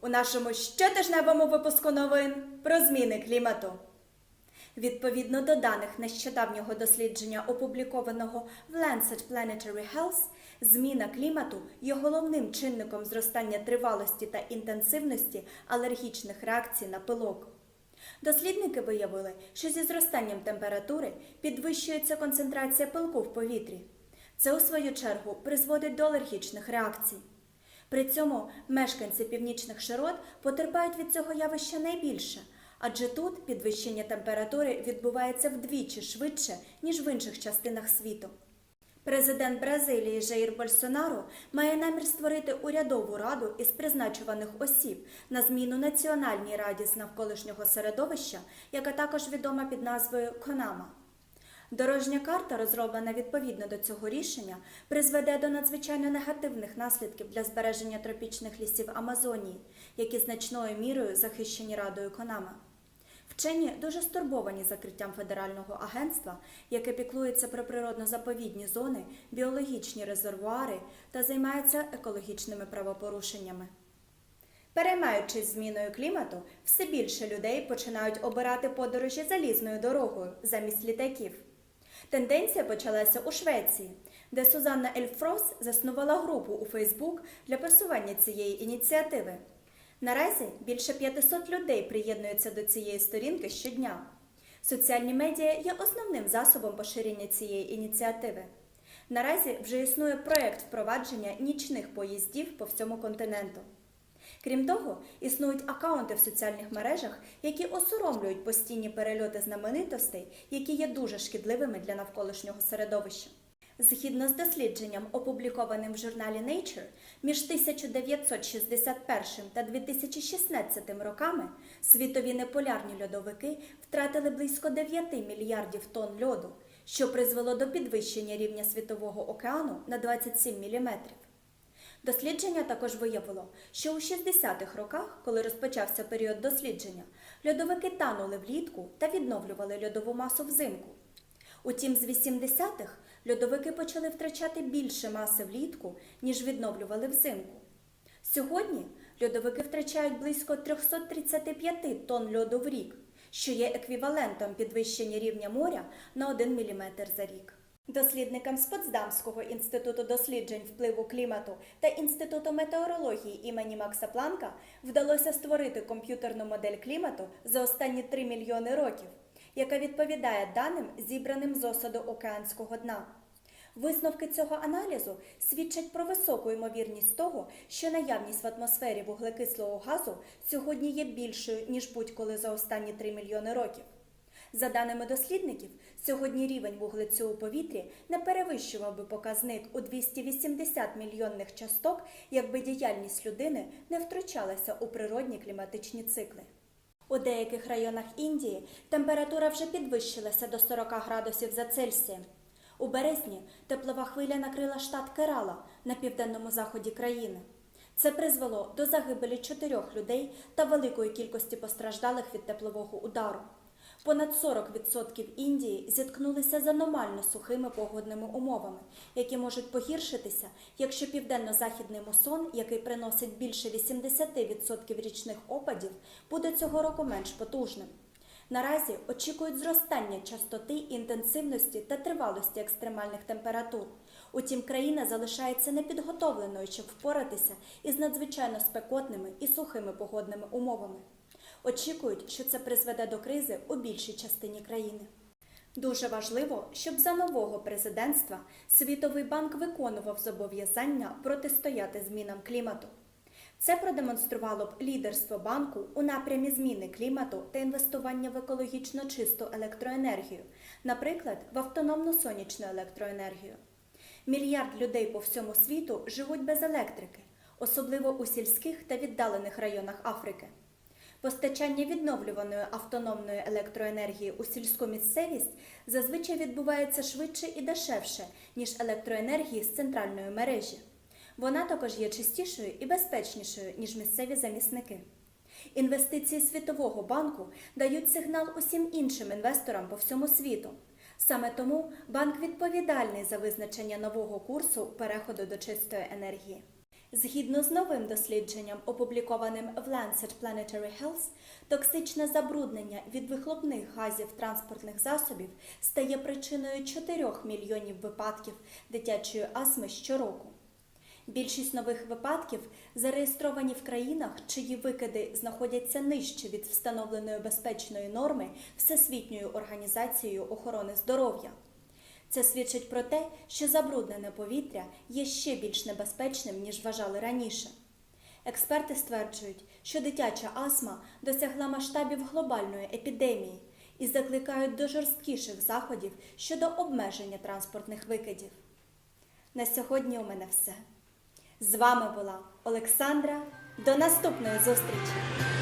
нашому щотижневому випуску новин про зміни клімату. Відповідно до даних нещодавнього дослідження, опублікованого в Lancet Planetary Health, зміна клімату є головним чинником зростання тривалості та інтенсивності алергічних реакцій на пилок. Дослідники виявили, що зі зростанням температури підвищується концентрація пилку в повітрі. Це, у свою чергу, призводить до алергічних реакцій. При цьому мешканці північних широт потерпають від цього явища найбільше, адже тут підвищення температури відбувається вдвічі швидше, ніж в інших частинах світу. Президент Бразилії Жаїр Больсонаро має намір створити урядову раду із призначуваних осіб на зміну Національній раді з навколишнього середовища, яка також відома під назвою «Конама». Дорожня карта, розроблена відповідно до цього рішення, призведе до надзвичайно негативних наслідків для збереження тропічних лісів Амазонії, які значною мірою захищені Радою Конама. Вчені дуже стурбовані закриттям федерального агентства, яке піклується про природно-заповідні зони, біологічні резервуари та займається екологічними правопорушеннями. Переймаючись зміною клімату, все більше людей починають обирати подорожі залізною дорогою замість літаків. Тенденція почалася у Швеції, де Сузанна Ельфрос заснувала групу у Фейсбук для просування цієї ініціативи. Наразі більше 500 людей приєднуються до цієї сторінки щодня. Соціальні медіа є основним засобом поширення цієї ініціативи. Наразі вже існує проєкт впровадження нічних поїздів по всьому континенту. Крім того, існують акаунти в соціальних мережах, які осоромлюють постійні перельоти знаменитостей, які є дуже шкідливими для навколишнього середовища. Згідно з дослідженням, опублікованим в журналі Nature, між 1961 та 2016 роками світові неполярні льодовики втратили близько 9 мільярдів тонн льоду, що призвело до підвищення рівня Світового океану на 27 міліметрів. Дослідження також виявило, що у 60-х роках, коли розпочався період дослідження, льодовики танули влітку та відновлювали льодову масу взимку. Утім, з 80-х льодовики почали втрачати більше маси влітку, ніж відновлювали взимку. Сьогодні льодовики втрачають близько 335 тонн льоду в рік, що є еквівалентом підвищення рівня моря на 1 мм за рік. Дослідникам з Потсдамського інституту досліджень впливу клімату та Інституту метеорології імені Макса Планка вдалося створити комп'ютерну модель клімату за останні 3 мільйони років, яка відповідає даним, зібраним з осаду океанського дна. Висновки цього аналізу свідчать про високу ймовірність того, що наявність в атмосфері вуглекислого газу сьогодні є більшою, ніж будь-коли за останні 3 мільйони років. За даними дослідників, сьогодні рівень вуглецю у повітрі не перевищував би показник у 280 мільйонних часток, якби діяльність людини не втручалася у природні кліматичні цикли. У деяких районах Індії температура вже підвищилася до 40 градусів за Цельсієм. У березні теплова хвиля накрила штат Керала на південному заході країни. Це призвело до загибелі 4 людей та великої кількості постраждалих від теплового удару. Понад 40% Індії зіткнулися з аномально сухими погодними умовами, які можуть погіршитися, якщо південно-західний мусон, який приносить більше 80% річних опадів, буде цього року менш потужним. Наразі очікують зростання частоти, інтенсивності та тривалості екстремальних температур. Утім, країна залишається непідготовленою, щоб впоратися із надзвичайно спекотними і сухими погодними умовами. Очікують, що це призведе до кризи у більшій частині країни. Дуже важливо, щоб за нового президентства Світовий банк виконував зобов'язання протистояти змінам клімату. Це продемонструвало б лідерство банку у напрямі зміни клімату та інвестування в екологічно чисту електроенергію, наприклад, в автономну сонячну електроенергію. Мільярд людей по всьому світу живуть без електрики, особливо у сільських та віддалених районах Африки. Постачання відновлюваної автономної електроенергії у сільську місцевість зазвичай відбувається швидше і дешевше, ніж електроенергії з центральної мережі. Вона також є чистішою і безпечнішою, ніж місцеві замісники. Інвестиції Світового банку дають сигнал усім іншим інвесторам по всьому світу. Саме тому банк відповідальний за визначення нового курсу переходу до чистої енергії. Згідно з новим дослідженням, опублікованим в Lancet Planetary Health, токсичне забруднення від вихлопних газів транспортних засобів стає причиною 4 мільйонів випадків дитячої астми щороку. Більшість нових випадків зареєстровані в країнах, чиї викиди знаходяться нижче від встановленої безпечної норми Всесвітньою організацією охорони здоров'я. Це свідчить про те, що забруднене повітря є ще більш небезпечним, ніж вважали раніше. Експерти стверджують, що дитяча астма досягла масштабів глобальної епідемії і закликають до жорсткіших заходів щодо обмеження транспортних викидів. На сьогодні у мене все. З вами була Олександра. До наступної зустрічі!